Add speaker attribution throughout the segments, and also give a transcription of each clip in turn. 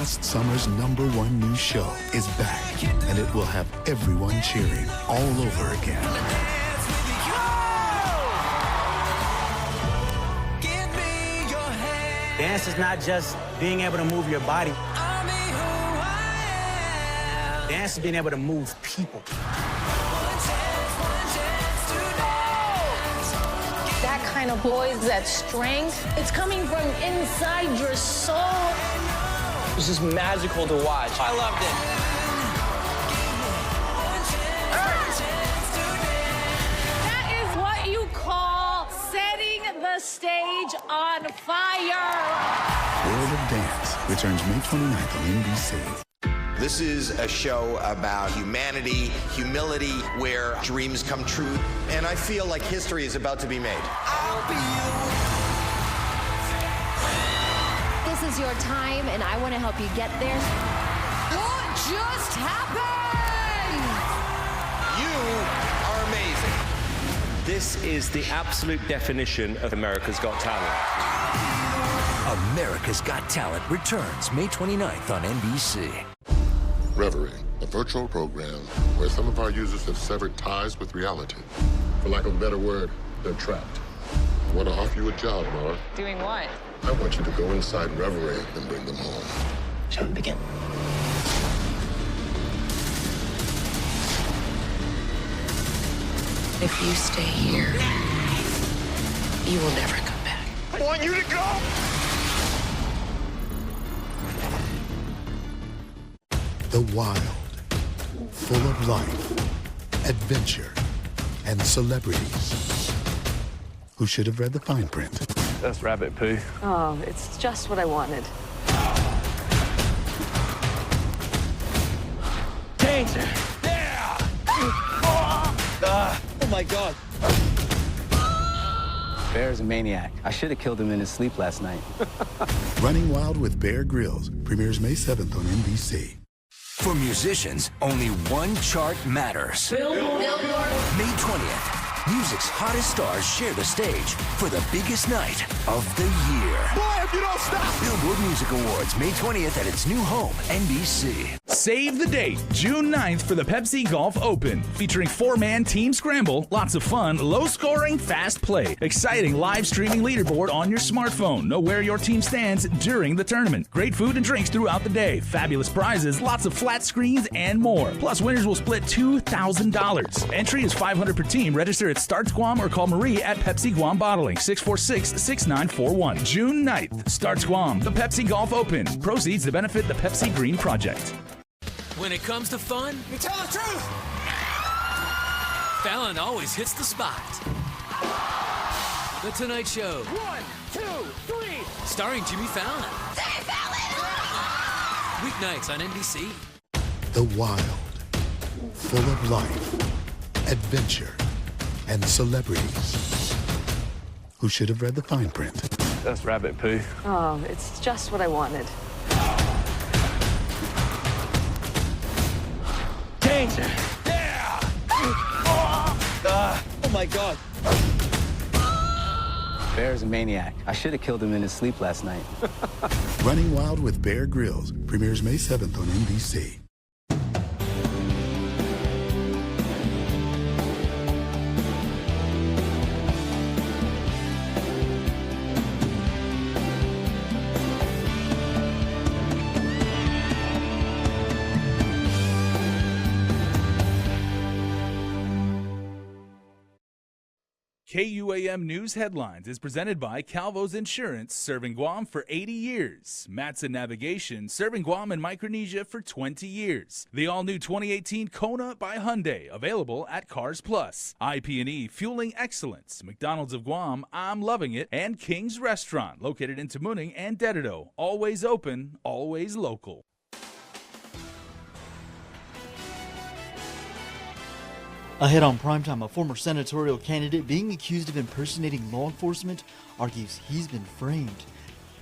Speaker 1: last summer's #1 new show is back, and it will have everyone cheering all over again.
Speaker 2: Dance is not just being able to move your body. Dance is being able to move people.
Speaker 3: That kind of poise, that strength, it's coming from inside your soul.
Speaker 4: It was just magical to watch. I loved it.
Speaker 3: That is what you call setting the stage on fire.
Speaker 1: World of Dance returns May 29th on NBC.
Speaker 5: This is a show about humanity, humility, where dreams come true. And I feel like history is about to be made.
Speaker 6: This is your time, and I want to help you get there.
Speaker 3: What just happened?
Speaker 5: You are amazing.
Speaker 4: This is the absolute definition of America's Got Talent.
Speaker 7: America's Got Talent returns May 29th on NBC.
Speaker 8: Reverie, a virtual program where some of our users have severed ties with reality. For lack of a better word, they're trapped. I want to offer you a job, Laura.
Speaker 3: Doing what?
Speaker 8: I want you to go inside Reverie and bring them home.
Speaker 2: Shall we begin?
Speaker 9: If you stay here, you will never come back.
Speaker 5: I want you to go!
Speaker 1: The wild, full of life, adventure, and celebrities. Who should have read the fine print?
Speaker 4: That's rabbit poo.
Speaker 9: Oh, it's just what I wanted.
Speaker 4: Danger! Yeah! Oh my God.
Speaker 10: Bear's a maniac. I should have killed him in his sleep last night.
Speaker 1: Running Wild with Bear Grylls premieres May 7th on NBC.
Speaker 7: For musicians, only one chart matters. May 20th. Music's hottest stars share the stage for the biggest night of the year.
Speaker 5: Boy, if you don't stop!
Speaker 7: Billboard Music Awards, May 20th at its new home, NBC.
Speaker 11: Save the date, June 9th for the Pepsi Golf Open, featuring 4-man team scramble, lots of fun, low scoring, fast play, exciting live streaming leaderboard on your smartphone. Know where your team stands during the tournament. Great food and drinks throughout the day, fabulous prizes, lots of flat screens, and more. Plus, winners will split $2,000. Entry is $500 per team. Register at Starts Guam or call Marie at Pepsi Guam Bottling, 646-6941. June 9th, Starts Guam, the Pepsi Golf Open. Proceeds to benefit the Pepsi Green Project.
Speaker 12: When it comes to fun,
Speaker 5: You tell the truth!
Speaker 12: Fallon always hits the spot. The Tonight Show.
Speaker 3: 1, 2, 3.
Speaker 12: Starring Jimmy Fallon.
Speaker 3: Jimmy Fallon!
Speaker 12: Weeknights on NBC.
Speaker 1: The wild, full of life, adventure, and celebrities. Who should have read the fine print?
Speaker 4: That's rabbit poo.
Speaker 9: Oh, it's just what I wanted.
Speaker 4: Danger! Yeah! Oh my God.
Speaker 10: Bear's a maniac. I should have killed him in his sleep last night.
Speaker 1: Running Wild with Bear Grylls premieres May 7th on NBC.
Speaker 11: KUAM News Headlines is presented by Calvo's Insurance, serving Guam for 80 years. Matson Navigation, serving Guam and Micronesia for 20 years. The all-new 2018 Kona by Hyundai, available at Cars Plus. IP&E, fueling excellence. McDonald's of Guam, I'm loving it. And King's Restaurant, located in Tamuning and Dededo. Always open, always local.
Speaker 13: Ahead on Primetime, a former senatorial candidate being accused of impersonating law enforcement argues he's been framed.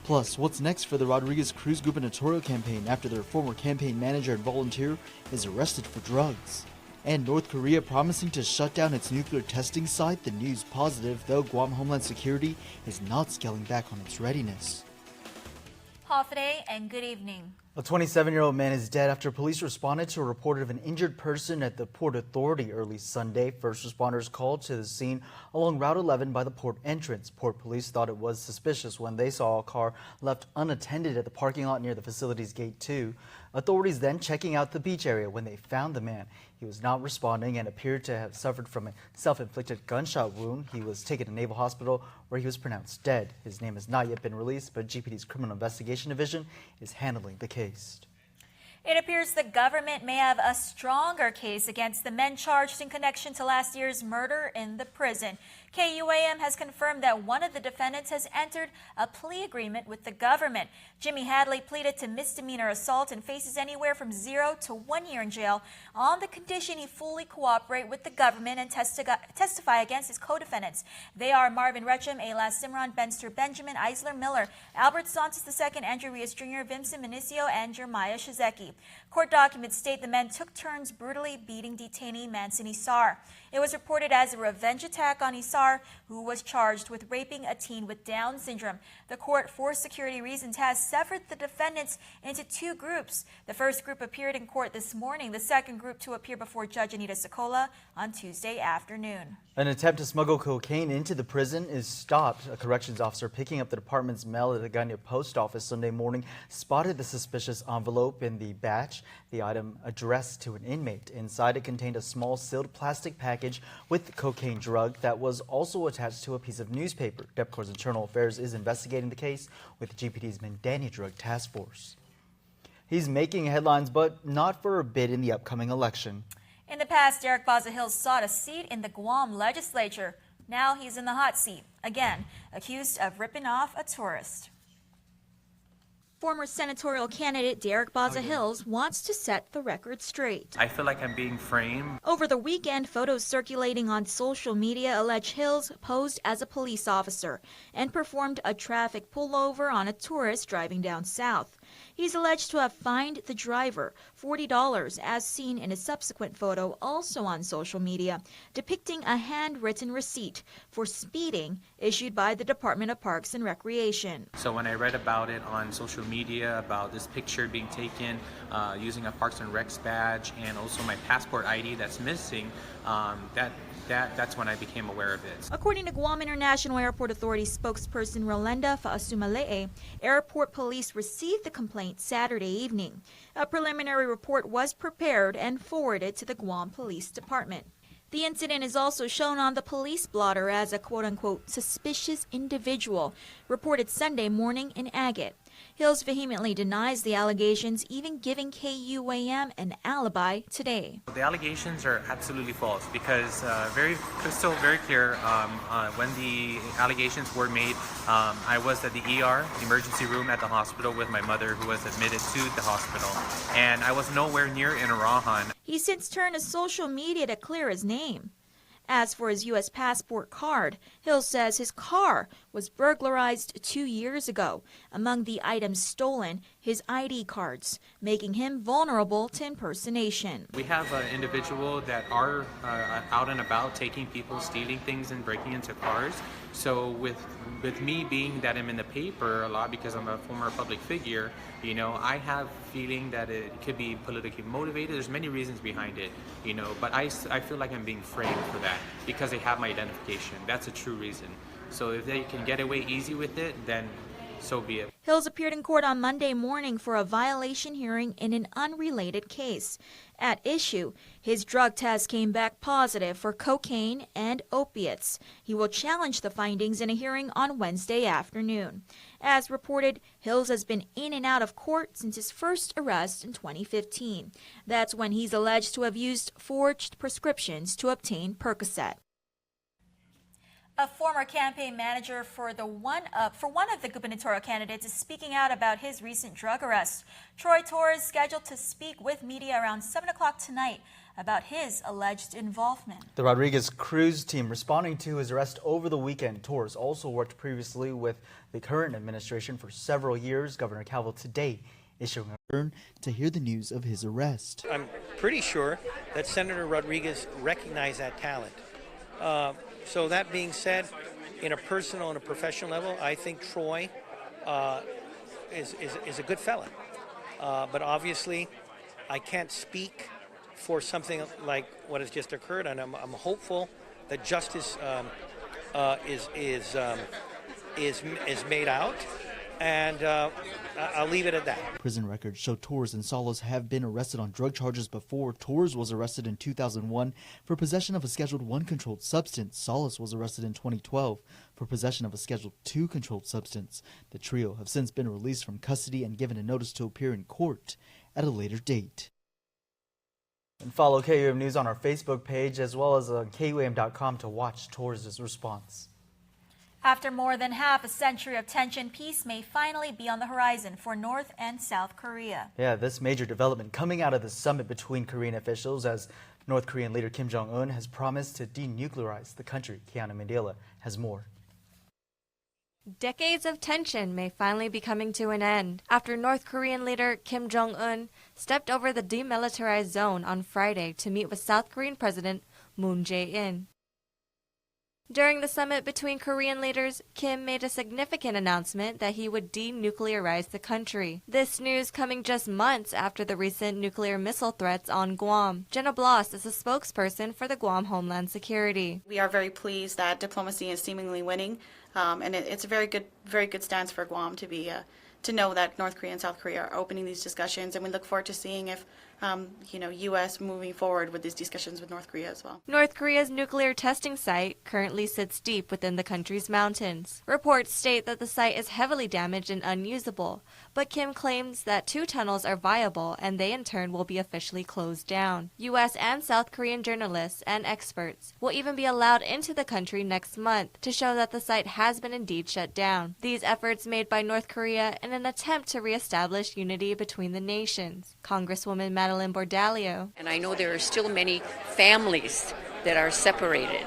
Speaker 13: Plus, what's next for the Rodriguez-Cruz gubernatorial campaign after their former campaign manager and volunteer is arrested for drugs? And North Korea promising to shut down its nuclear testing site, the news positive, though Guam Homeland Security is not scaling back on its readiness.
Speaker 14: Hafide and good evening.
Speaker 13: A 27-year-old man is dead after police responded to a report of an injured person at the Port Authority early Sunday. First responders called to the scene along Route 11 by the port entrance. Port police thought it was suspicious when they saw a car left unattended at the parking lot near the facility's gate 2. Authorities then checking out the beach area when they found the man. He was not responding and appeared to have suffered from a self-inflicted gunshot wound. He was taken to Naval Hospital where he was pronounced dead. His name has not yet been released, but GPD's Criminal Investigation Division is handling the case.
Speaker 14: It appears the government may have a stronger case against the men charged in connection to last year's murder in the prison. KUAM has confirmed that one of the defendants has entered a plea agreement with the government. Jimmy Hadley pleaded to misdemeanor assault and faces anywhere from 0 to 1 year in jail on the condition he fully cooperate with the government and testify against his co-defendants. They are Marvin Retcham, Aylas Simran, Benster Benjamin, Eisler Miller, Albert Santos II, Andrew Rios Jr., Vincent Minicio, and Jeremiah Shizeki. Court documents state the men took turns brutally beating detainee Manson Isar. It was reported as a revenge attack on Isar, who was charged with raping a teen with Down syndrome. The court, for security reasons, has severed the defendants into two groups. The first group appeared in court this morning. The second group to appear before Judge Anita Sokola on Tuesday afternoon.
Speaker 13: An attempt to smuggle cocaine into the prison is stopped. A corrections officer picking up the department's mail at the Ganya post office Sunday morning spotted the suspicious envelope in the batch, the item addressed to an inmate. Inside it contained a small sealed plastic package with the cocaine drug that was also attached to a piece of newspaper. DepCorps Internal Affairs is investigating the case with GPD's Mandani Drug Task Force. He's making headlines, but not for a bid in the upcoming election.
Speaker 14: In the past, Derek Baza-Hills sought a seat in the Guam legislature. Now he's in the hot seat, again, accused of ripping off a tourist. Former senatorial candidate Derek Baza-Hills wants to set the record straight.
Speaker 15: I feel like I'm being framed.
Speaker 14: Over the weekend, photos circulating on social media allege Hills posed as a police officer and performed a traffic pullover on a tourist driving down south. He's alleged to have fined the driver $40, as seen in a subsequent photo also on social media, depicting a handwritten receipt for speeding issued by the Department of Parks and Recreation.
Speaker 15: So when I read about it on social media, about this picture being taken using a Parks and Recs badge and also my passport ID that's missing, that's when I became aware of it.
Speaker 14: According to Guam International Airport Authority spokesperson Rolanda Faasumalee, airport police received the complaint Saturday evening. A preliminary report was prepared and forwarded to the Guam Police Department. The incident is also shown on the police blotter as a quote-unquote suspicious individual reported Sunday morning in Agate. Hills vehemently denies the allegations, even giving KUAM an alibi today.
Speaker 15: The allegations are absolutely false because very clear when the allegations were made, I was at the ER, emergency room at the hospital with my mother who was admitted to the hospital, and I was nowhere near in Arahan.
Speaker 14: He's since turned to social media to clear his name. As for his U.S. passport card, Hill says his car was burglarized 2 years ago. Among the items stolen, his ID cards, making him vulnerable to impersonation.
Speaker 15: We have an individual that are out and about taking people, stealing things and breaking into cars. So with me being that I'm in the paper a lot because I'm a former public figure, you know, I have feeling that it could be politically motivated. There's many reasons behind it, you know, but I feel like I'm being framed for that because they have my identification. That's a true reason. So if they can get away easy with it, then so be it.
Speaker 14: Hills appeared in court on Monday morning for a violation hearing in an unrelated case. At issue, his drug test came back positive for cocaine and opiates. He will challenge the findings in a hearing on Wednesday afternoon. As reported, Hills has been in and out of court since his first arrest in 2015. That's when he's alleged to have used forged prescriptions to obtain Percocet. A former campaign manager for one of the gubernatorial candidates is speaking out about his recent drug arrest. Troy Torres is scheduled to speak with media around 7 o'clock tonight about his alleged involvement.
Speaker 13: The Rodriguez Cruz team responding to his arrest over the weekend. Torres also worked previously with the current administration for several years. Governor Calvo today issuing a turn to hear the news of his arrest.
Speaker 16: I'm pretty sure that Senator Rodriguez recognized that talent. So that being said, in a personal and a professional level, I think Troy is a good fella. But obviously, I can't speak for something like what has just occurred, and I'm hopeful that justice is made out, and I'll leave it at that.
Speaker 13: Prison records show Torres and Salas have been arrested on drug charges before. Torres was arrested in 2001 for possession of a Schedule I controlled substance. Salas was arrested in 2012 for possession of a Schedule II controlled substance. The trio have since been released from custody and given a notice to appear in court at a later date. And follow KUAM News on our Facebook page as well as on KUAM.com to watch Torres' response.
Speaker 14: After more than half a century of tension, peace may finally be on the horizon for North and South Korea.
Speaker 13: Yeah, this major development coming out of the summit between Korean officials as North Korean leader Kim Jong-un has promised to denuclearize the country. Kiana Mandela has more.
Speaker 17: Decades of tension may finally be coming to an end after North Korean leader Kim Jong-un stepped over the demilitarized zone on Friday to meet with South Korean President Moon Jae-in. During the summit between Korean leaders, Kim made a significant announcement that he would denuclearize the country. This news coming just months after the recent nuclear missile threats on Guam. Jenna Bloss is a spokesperson for the Guam Homeland Security.
Speaker 18: We are very pleased that diplomacy is seemingly winning, and it's a very good stance for Guam to know that North Korea and South Korea are opening these discussions, and we look forward to seeing if U.S. moving forward with these discussions with North Korea as well.
Speaker 17: North Korea's nuclear testing site currently sits deep within the country's mountains. Reports state that the site is heavily damaged and unusable, but Kim claims that 2 tunnels are viable and they in turn will be officially closed down. U.S. and South Korean journalists and experts will even be allowed into the country next month to show that the site has been indeed shut down. These efforts made by North Korea in an attempt to reestablish unity between the nations. Congresswoman Madeline Bordalio.
Speaker 9: And I know there are still many families that are separated,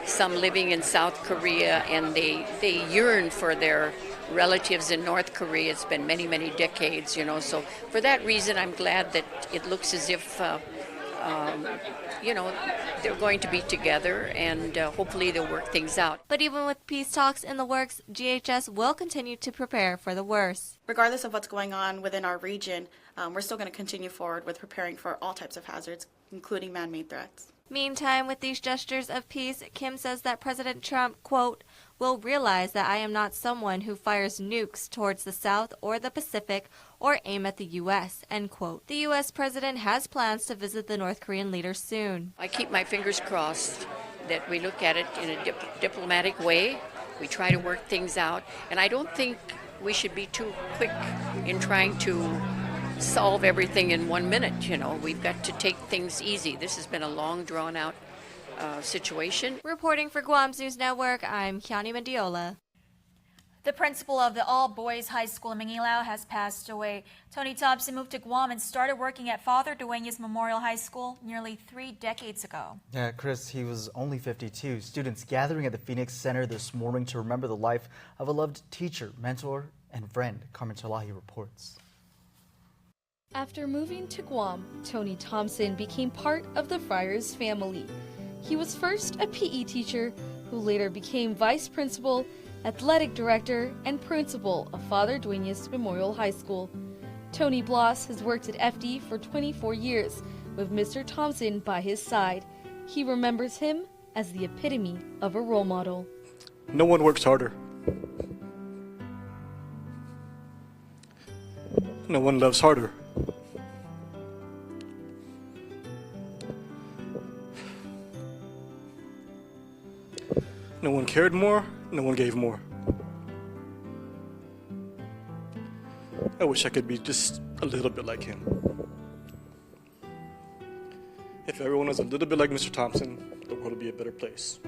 Speaker 9: some living in South Korea, and they yearn for their relatives in North Korea. It's been many, many decades, so for that reason I'm glad that it looks as if they're going to be together, and hopefully they'll work things out.
Speaker 17: But even with peace talks in the works, GHS will continue to prepare for the worst.
Speaker 18: Regardless of what's going on within our region, we're still going to continue forward with preparing for all types of hazards, including man-made threats.
Speaker 17: Meantime, with these gestures of peace, Kim says that President Trump, quote, will realize that I am not someone who fires nukes towards the South or the Pacific or aim at the U.S., end quote. The U.S. president has plans to visit the North Korean leader soon.
Speaker 9: I keep my fingers crossed that we look at it in a diplomatic way. We try to work things out, and I don't think we should be too quick in trying to solve everything in 1 minute. We've got to take things easy. This has been a long, drawn-out situation.
Speaker 17: Reporting for Guam's News Network, I'm Kiani Mendiola.
Speaker 14: The principal of the all-boys high school in Manilao has passed away. Tony Thompson moved to Guam and started working at Father Dueñas Memorial High School nearly 3 decades ago.
Speaker 13: Yeah, Chris, he was only 52. Students gathering at the Phoenix Center this morning to remember the life of a loved teacher, mentor, and friend. Carmen Chalahi reports.
Speaker 19: After moving to Guam, Tony Thompson became part of the Friars family. He was first a PE teacher, who later became vice principal, athletic director, and principal of Father Dueñas Memorial High School. Tony Bloss has worked at FD for 24 years, with Mr. Thompson by his side. He remembers him as the epitome of a role model.
Speaker 20: No one works harder. No one loves harder. No one cared more, no one gave more. I wish I could be just a little bit like him. If everyone was a little bit like Mr. Thompson, the world would be a better place.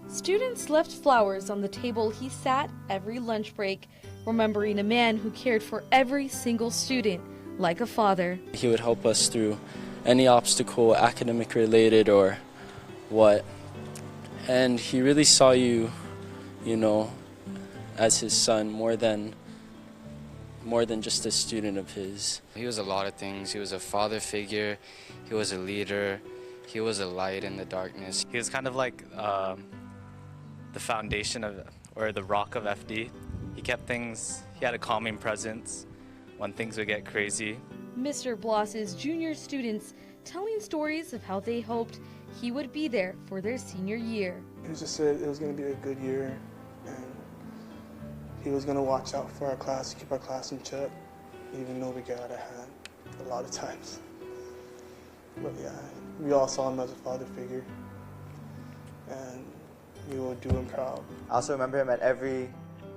Speaker 19: Students left flowers on the table he sat every lunch break, remembering a man who cared for every single student like a father.
Speaker 21: He would help us through any obstacle, academic related or what. And he really saw you, as his son more than just a student of his.
Speaker 22: He was a lot of things. He was a father figure. He was a leader. He was a light in the darkness.
Speaker 23: He was kind of like the foundation of, or the rock of FD. He kept things, he had a calming presence. when things would get crazy.
Speaker 19: Mr. Bloss's junior students telling stories of how they hoped he would be there for their senior year.
Speaker 2: He just said it was going to be a good year, and he was going to watch out for our class, keep our class in check, even though we get out of hand a lot of times. But yeah, we all saw him as a father figure, and we will do him proud.
Speaker 6: I also remember him at every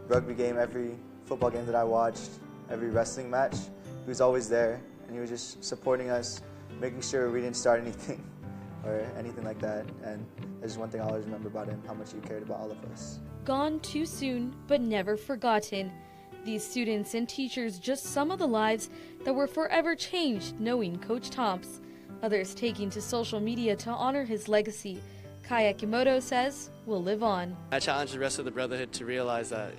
Speaker 6: rugby game, every football game that I watched, every wrestling match. He was always there, and he was just supporting us, making sure we didn't start anything or anything like that. And there's one thing I always remember about him, how much he cared about all of us.
Speaker 19: Gone too soon, but never forgotten. These students and teachers, just some of the lives that were forever changed knowing Coach Thompson. Others taking to social media to honor his legacy. Kaya Kimoto says, "We'll live on."
Speaker 8: I challenge the rest of the brotherhood to realize that,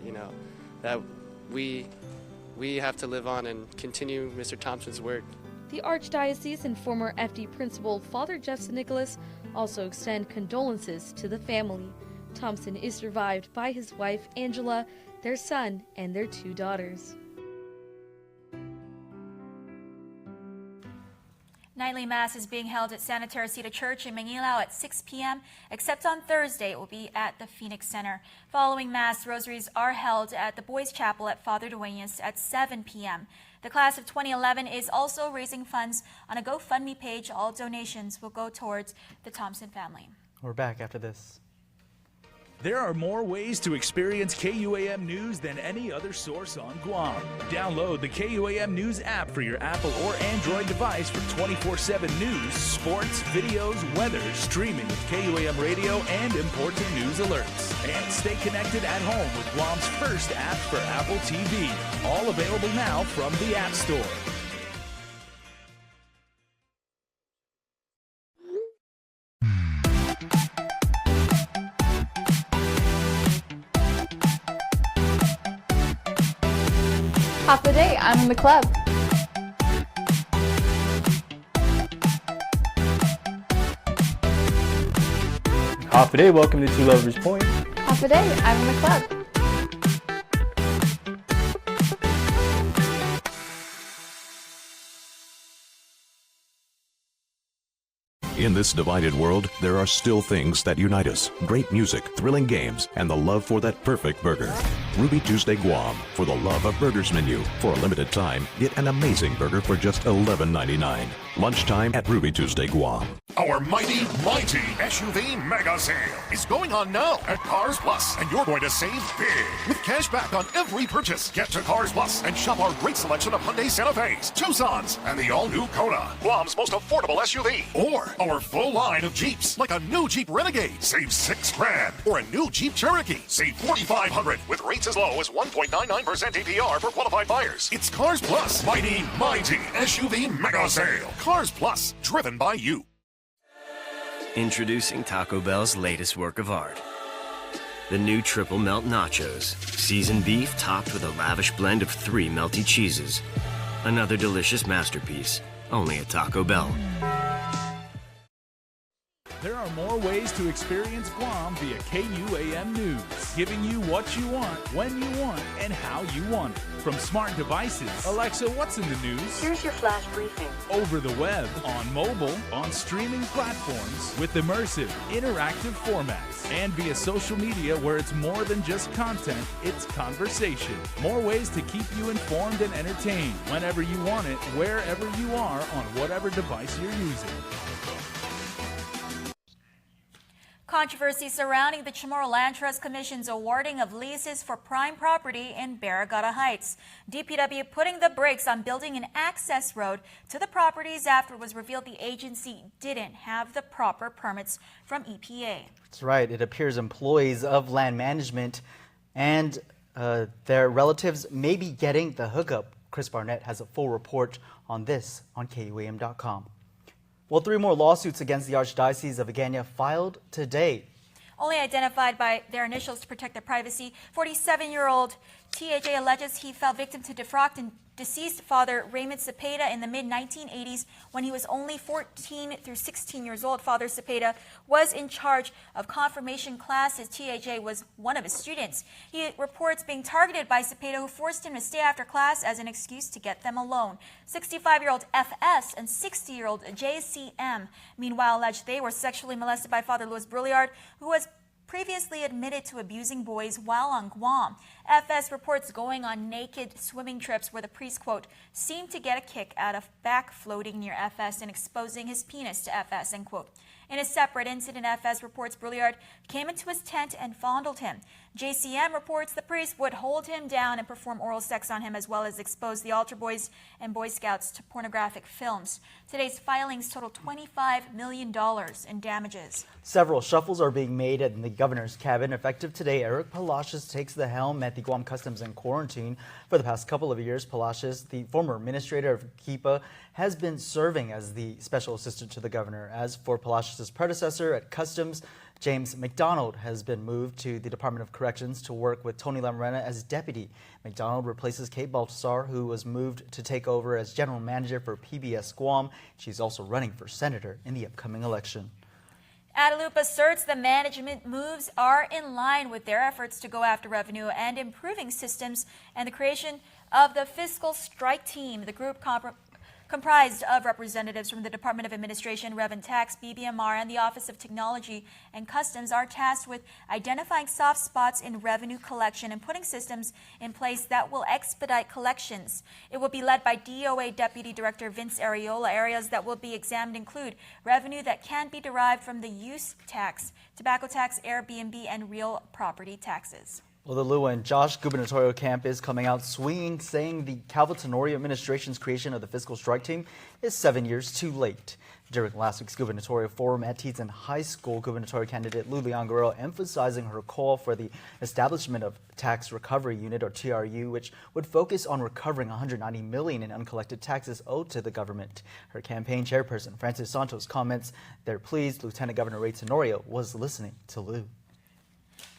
Speaker 8: that we have to live on and continue Mr. Thompson's work.
Speaker 19: The Archdiocese and former FD principal Father Jeff Nicholas also extend condolences to the family. Thompson is survived by his wife Angela, their son, and their 2 daughters.
Speaker 14: Nightly Mass is being held at Santa Teresita Church in Manilao at 6 p.m., except on Thursday it will be at the Phoenix Center. Following Mass, rosaries are held at the Boys' Chapel at Father Duenas at 7 p.m. The class of 2011 is also raising funds on a GoFundMe page. All donations will go towards the Thompson family.
Speaker 13: We're back after this.
Speaker 11: There are more ways to experience KUAM News than any other source on Guam. Download the KUAM News app for your Apple or Android device for 24/7 news, sports, videos, weather, streaming with KUAM radio, and important news alerts. And stay connected at home with Guam's first app for Apple TV. All available now from the App Store.
Speaker 24: Half the day, I'm in the club.
Speaker 10: Half a day, welcome to Two Lovers Point.
Speaker 24: Half the day, I'm in the club.
Speaker 25: In this divided world, there are still things that unite us. Great music, thrilling games, and the love for that perfect burger. Ruby Tuesday Guam, for the love of burgers menu. For a limited time, get an amazing burger for just $11.99. Lunchtime at Ruby Tuesday Guam.
Speaker 26: Our mighty SUV mega sale is going on now at Cars Plus, and you're going to save big with cash back on every purchase. Get to Cars Plus and shop our great selection of Hyundai Santa Fe's, Tucsons, and the all-new Kona, Guam's most affordable SUV. Or our full line of Jeeps, like a new Jeep Renegade, save $6,000, or a new Jeep Cherokee, save $4,500 with rates as low as 1.99% APR for qualified buyers. It's Cars Plus, mighty SUV mega sale. Cars Plus, driven by you.
Speaker 27: Introducing Taco Bell's latest work of art. The new Triple Melt Nachos. Seasoned beef topped with a lavish blend of 3 melty cheeses. Another delicious masterpiece, only at Taco Bell.
Speaker 11: There are more ways to experience Guam via KUAM News, giving you what you want, when you want, and how you want it. From smart devices, Alexa, what's in the news?
Speaker 28: Here's your flash briefing.
Speaker 11: Over the web, on mobile, on streaming platforms, with immersive, interactive formats, and via social media where it's more than just content, it's conversation. More ways to keep you informed and entertained whenever you want it, wherever you are, on whatever device you're using.
Speaker 14: Controversy surrounding the Chamorro Land Trust Commission's awarding of leases for prime property in Barragata Heights. DPW putting the brakes on building an access road to the properties after it was revealed the agency didn't have the proper permits from EPA.
Speaker 13: That's right. It appears employees of land management and their relatives may be getting the hookup. Chris Barnett has a full report on this on KUAM.com. Well, 3 more lawsuits against the Archdiocese of Agana filed today.
Speaker 14: Only identified by their initials to protect their privacy, 47-year-old TAJ alleges he fell victim to defrauding Deceased Father Raymond Cepeda in the mid-1980s when he was only 14 through 16 years old. Father Cepeda was in charge of confirmation classes. THA was one of his students. He reports being targeted by Cepeda, who forced him to stay after class as an excuse to get them alone. 65-year-old FS and 60-year-old JCM, meanwhile, alleged they were sexually molested by Father Louis Brouillard, who was previously admitted to abusing boys while on Guam. FS reports going on naked swimming trips where the priest, quote, seemed to get a kick out of back floating near FS and exposing his penis to FS, end quote. In a separate incident, FS reports Brouillard came into his tent and fondled him. JCM reports the priest would hold him down and perform oral sex on him, as well as expose the altar boys and Boy Scouts to pornographic films. Today's filings total $25 million in damages.
Speaker 13: Several shuffles are being made in the governor's cabin. Effective today, Eric Palacios takes the helm at the Guam Customs and Quarantine. For the past couple of years, Palacios, the former administrator of KIPA, has been serving as the special assistant to the governor. As for Palacios' predecessor at Customs, James McDonald, has been moved to the Department of Corrections to work with Tony Lamarena as deputy. McDonald replaces Kate Baltasar, who was moved to take over as general manager for PBS Guam. She's also running for senator in the upcoming election.
Speaker 14: Adelupa asserts the management moves are in line with their efforts to go after revenue and improving systems and the creation of the fiscal strike team. The group comprised of representatives from the Department of Administration, Rev and Tax, BBMR, and the Office of Technology and Customs are tasked with identifying soft spots in revenue collection and putting systems in place that will expedite collections. It will be led by DOA Deputy Director Vince Areola. Areas that will be examined include revenue that can be derived from the use tax, tobacco tax, Airbnb, and real property taxes.
Speaker 13: Well, the Lua and Josh gubernatorial camp is coming out swinging, saying the Calvin Tenorio administration's creation of the fiscal strike team is 7 years too late. During last week's gubernatorial forum at Teton High School, gubernatorial candidate Lulian Guerrero emphasizing her call for the establishment of Tax Recovery Unit, or TRU, which would focus on recovering $190 million in uncollected taxes owed to the government. Her campaign chairperson, Francis Santos, comments they're pleased Lieutenant Governor Ray Tenorio was listening to Lou.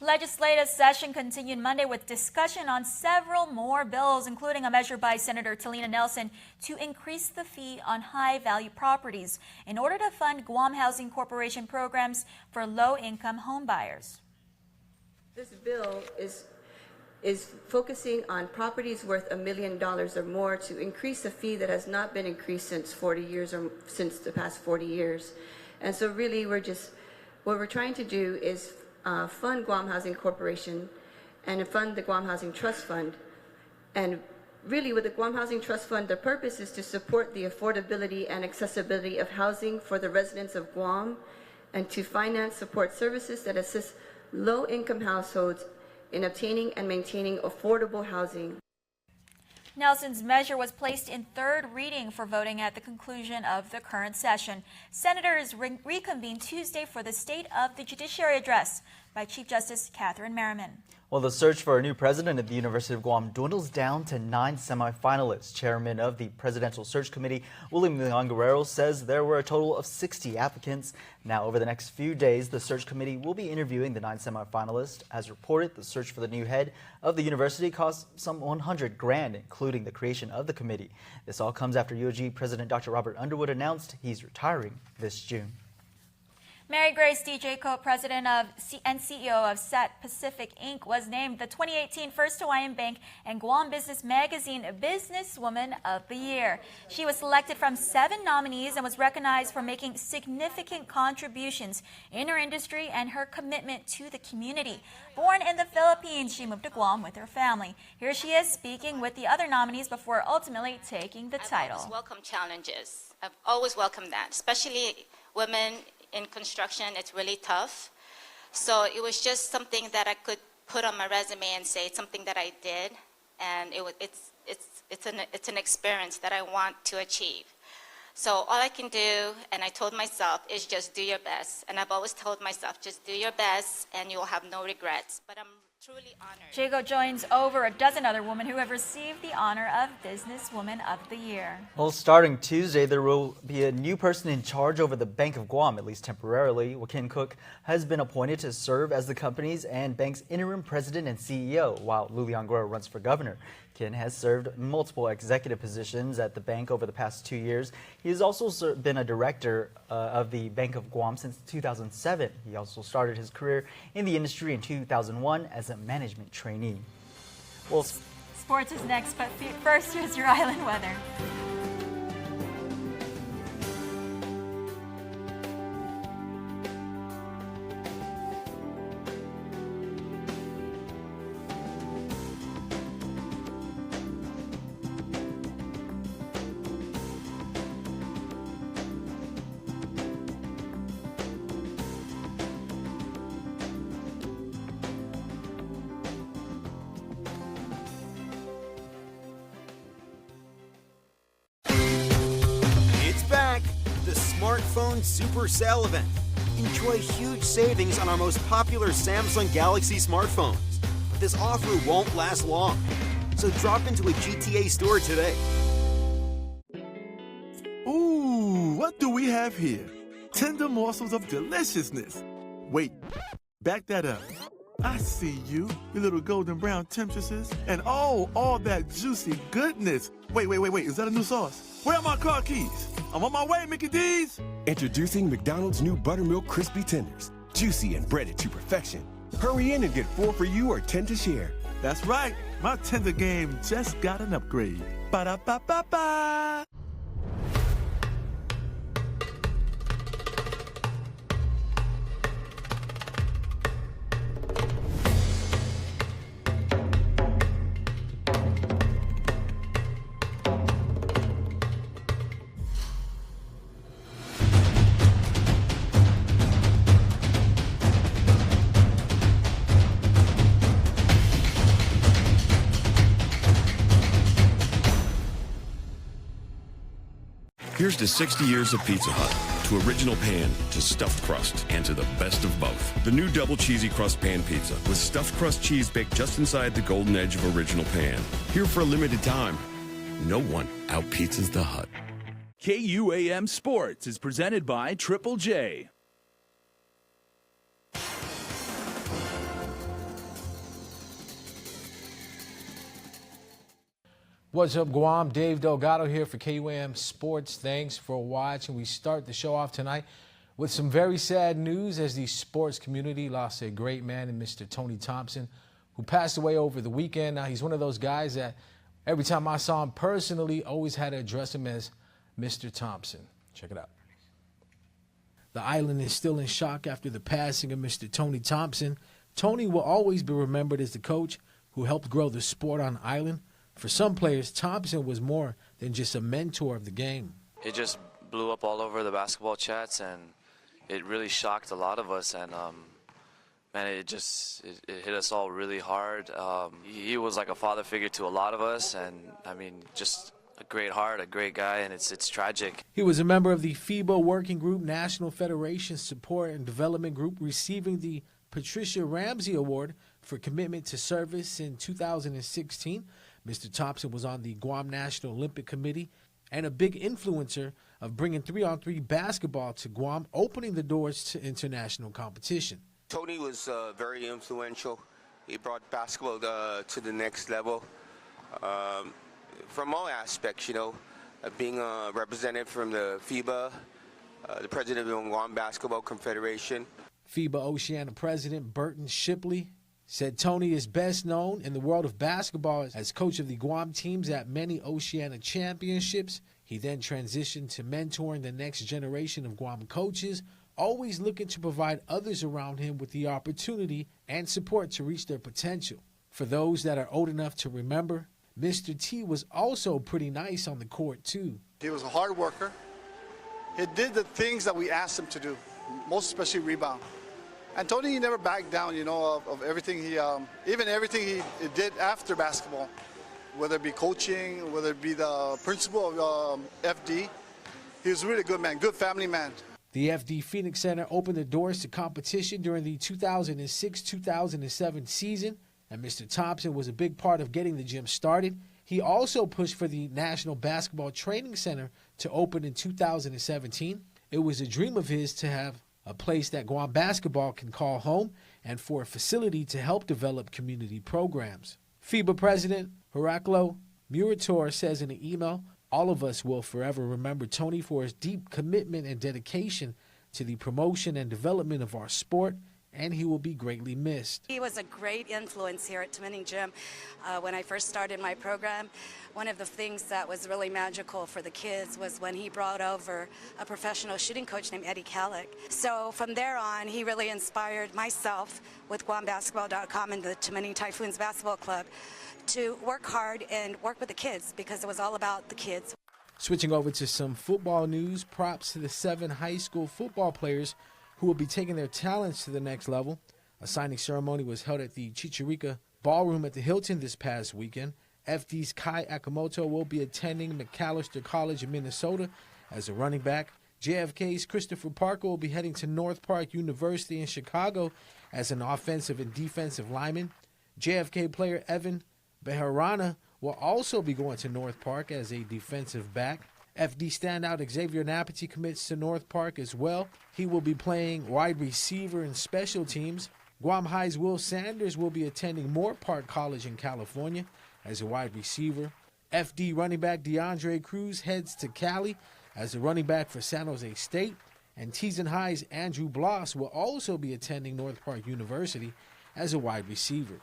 Speaker 14: Legislative session continued Monday with discussion on several more bills, including a measure by Senator Talina Nelson to increase the fee on high-value properties in order to fund Guam Housing Corporation programs for low-income home buyers.
Speaker 1: This bill is focusing on properties worth $1 million or more to increase a fee that has not been increased since 40 years or since the past 40 years. And so really what we're trying to do is fund Guam Housing Corporation and fund the Guam Housing Trust Fund. And really with the Guam Housing Trust Fund, the purpose is to support the affordability and accessibility of housing for the residents of Guam and to finance support services that assist low-income households in obtaining and maintaining affordable housing.
Speaker 14: Nelson's measure was placed in third reading for voting at the conclusion of the current session. Senators reconvened Tuesday for the State of the Judiciary address by Chief Justice Catherine Merriman.
Speaker 13: Well, the search for a new president at the University of Guam dwindles down to 9 semifinalists. Chairman of the Presidential Search Committee, William Leon Guerrero, says there were a total of 60 applicants. Now, over the next few days, the search committee will be interviewing the 9 semifinalists. As reported, the search for the new head of the university cost some $100 grand, including the creation of the committee. This all comes after UOG President Dr. Robert Underwood announced he's retiring this June.
Speaker 14: Mary Grace DJ, co-president of and CEO of SAT Pacific Inc., was named the 2018 First Hawaiian Bank and Guam Business Magazine Businesswoman of the Year. She was selected from 7 nominees and was recognized for making significant contributions in her industry and her commitment to the community. Born in the Philippines, she moved to Guam with her family. Here she is speaking with the other nominees before ultimately taking the title.
Speaker 3: I've always welcomed challenges. I've always welcomed that, especially women in construction. It's really tough. So it was just something that I could put on my resume and say it's something that I did, and it's an experience that I want to achieve. So all I can do, and I told myself, is just do your best. And I've always told myself, just do your best and you'll have no regrets. But I'm truly honored.
Speaker 14: Jago joins over a dozen other women who have received the honor of Businesswoman of the Year.
Speaker 13: Well, starting Tuesday, there will be a new person in charge over the Bank of Guam, at least temporarily. Joaquin Cook has been appointed to serve as the company's and bank's interim president and CEO, while Lulian Guerra runs for governor. Kin has served multiple executive positions at the bank over the past 2 years. He has also been a director of the Bank of Guam since 2007. He also started his career in the industry in 2001 as a management trainee. Well,
Speaker 14: sports is next, but first here's your island weather.
Speaker 4: Smartphone Super Sale event. Enjoy huge savings on our most popular Samsung Galaxy smartphones. But this offer won't last long. So drop into a GTA store today.
Speaker 5: Ooh, what do we have here? Tender morsels of deliciousness. Wait, back that up. I see you, your little golden brown temptresses, and oh, all that juicy goodness. Wait, is that a new sauce? Where are my car keys? I'm on my way, Mickey D's.
Speaker 7: Introducing McDonald's new Buttermilk Crispy Tenders. Juicy and breaded to perfection. Hurry in and get 4 for you or 10 to share.
Speaker 5: That's right. My tender game just got an upgrade. Ba-da-ba-ba-ba.
Speaker 25: Here's to 60 years of Pizza Hut, to original pan, to stuffed crust, and to the best of both. The new double cheesy crust pan pizza with stuffed crust cheese baked just inside the golden edge of original pan. Here for a limited time. No one out-pizzas the Hut.
Speaker 11: KUAM Sports is presented by Triple J.
Speaker 12: What's up, Guam? Dave Delgado here for KUAM Sports. Thanks for watching. We start the show off tonight with some very sad news as the sports community lost a great man in Mr. Tony Thompson, who passed away over the weekend. Now, he's one of those guys that every time I saw him personally, always had to address him as Mr. Thompson. Check it out. The island is still in shock after the passing of Mr. Tony Thompson. Tony will always be remembered as the coach who helped grow the sport on the island. For some players, Thompson was more than just a mentor of the game.
Speaker 22: It just blew up all over the basketball chats, and it really shocked a lot of us. And man, it hit us all really hard. He was like a father figure to a lot of us, and I mean, just a great heart, a great guy, and it's tragic.
Speaker 12: He was a member of the FIBA Working Group, National Federation Support and Development Group, receiving the Patricia Ramsey Award for commitment to service in 2016. Mr. Thompson was on the Guam National Olympic Committee and a big influencer of bringing 3-on-3 basketball to Guam, opening the doors to international competition.
Speaker 15: Tony was very influential. He brought basketball to the next level from all aspects, you know, being a representative from the FIBA, the president of the Guam Basketball Confederation.
Speaker 12: FIBA Oceania President Burton Shipley said Tony is best known in the world of basketball as coach of the Guam teams at many Oceania championships. He then transitioned to mentoring the next generation of Guam coaches, always looking to provide others around him with the opportunity and support to reach their potential. For those that are old enough to remember, Mr. T was also pretty nice on the court, too.
Speaker 16: He was a hard worker. He did the things that we asked him to do, most especially rebound. And Tony, he never backed down, you know, of everything even everything he did after basketball, whether it be coaching, whether it be the principal of FD. He was a really good man, good family man.
Speaker 12: The FD Phoenix Center opened the doors to competition during the 2006-2007 season, and Mr. Thompson was a big part of getting the gym started. He also pushed for the National Basketball Training Center to open in 2017. It was a dream of his to have a place that Guam basketball can call home and for a facility to help develop community programs. FIBA President Heraclo Murator says in an email, "All of us will forever remember Tony for his deep commitment and dedication to the promotion and development of our sport, and he will be greatly missed."
Speaker 2: He was a great influence here at Tamining Gym. When I first started my program, one of the things that was really magical for the kids was when he brought over a professional shooting coach named Eddie Kallick. So from there on, he really inspired myself with GuamBasketball.com and the Tamining Typhoons Basketball Club to work hard and work with the kids because it was all about the kids.
Speaker 12: Switching over to some football news, props to the 7 high school football players who will be taking their talents to the next level. A signing ceremony was held at the Chichirica Ballroom at the Hilton this past weekend. FD's Kai Akamoto will be attending McAllister College in Minnesota as a running back. JFK's Christopher Parker will be heading to North Park University in Chicago as an offensive and defensive lineman. JFK player Evan Beharana will also be going to North Park as a defensive back. FD standout Xavier Napati commits to North Park as well. He will be playing wide receiver and special teams. Guam High's Will Sanders will be attending Moore Park College in California as a wide receiver. FD running back DeAndre Cruz heads to Cali as a running back for San Jose State. And Teason High's Andrew Bloss will also be attending North Park University as a wide receiver.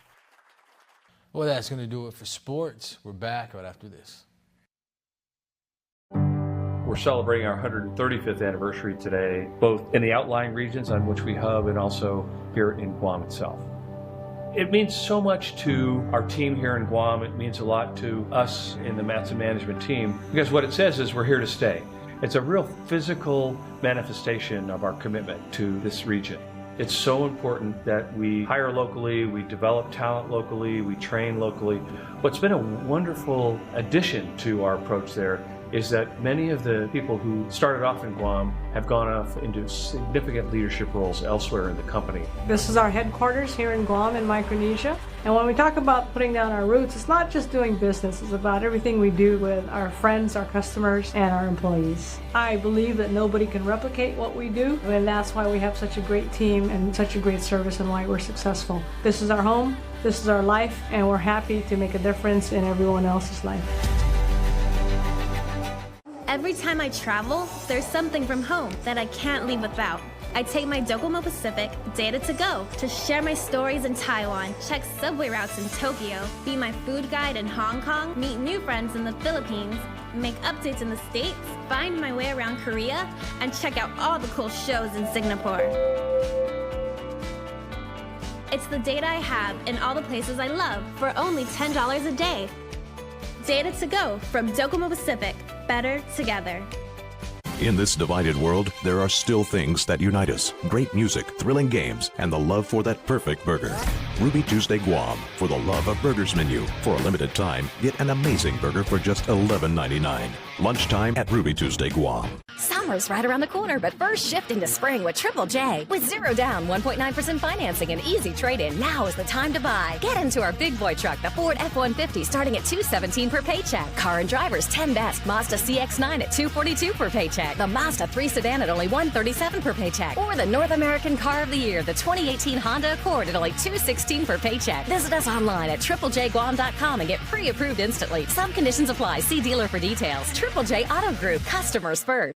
Speaker 12: Well, that's going to do it for sports. We're back right after this.
Speaker 9: We're celebrating our 135th anniversary today, both in the outlying regions on which we hub and also here in Guam itself. It means so much to our team here in Guam. It means a lot to us in the Matson management team because what it says is we're here to stay. It's a real physical manifestation of our commitment to this region. It's so important that we hire locally, we develop talent locally, we train locally. What's been a wonderful addition to our approach there is that many of the people who started off in Guam have gone off into significant leadership roles elsewhere in the company.
Speaker 17: This is our headquarters here in Guam in Micronesia. And when we talk about putting down our roots, it's not just doing business, it's about everything we do with our friends, our customers, and our employees. I believe that nobody can replicate what we do, and that's why we have such a great team and such a great service and why we're successful. This is our home, this is our life, and we're happy to make a difference in everyone else's life.
Speaker 18: Every time I travel, there's something from home that I can't leave without. I take my Docomo Pacific Data to Go to share my stories in Taiwan, check subway routes in Tokyo, be my food guide in Hong Kong, meet new friends in the Philippines, make updates in the States, find my way around Korea, and check out all the cool shows in Singapore. It's the data I have in all the places I love for only $10 a day. Data to Go from Docomo Pacific. Better together.
Speaker 25: In this divided world, there are still things that unite us. Great music, thrilling games, and the love for that perfect burger. Ruby Tuesday Guam for the love of burgers menu. For a limited time, get an amazing burger for just $11.99. Lunchtime at Ruby Tuesday Guam.
Speaker 20: Summer's right around the corner, but first shift into spring with Triple J. With 0 down, 1.9% financing, and easy trade-in, now is the time to buy. Get into our big boy truck, the Ford F-150, starting at $217 per paycheck. Car and Drivers 10 Best Mazda CX-9 at $242 per paycheck. The Mazda 3 Sedan at only $137 per paycheck. Or the North American Car of the Year, the 2018 Honda Accord at only $216 per paycheck. Visit us online at triplejguam.com and get pre-approved instantly. Some conditions apply. See dealer for details. Triple J Auto Group. Customers first.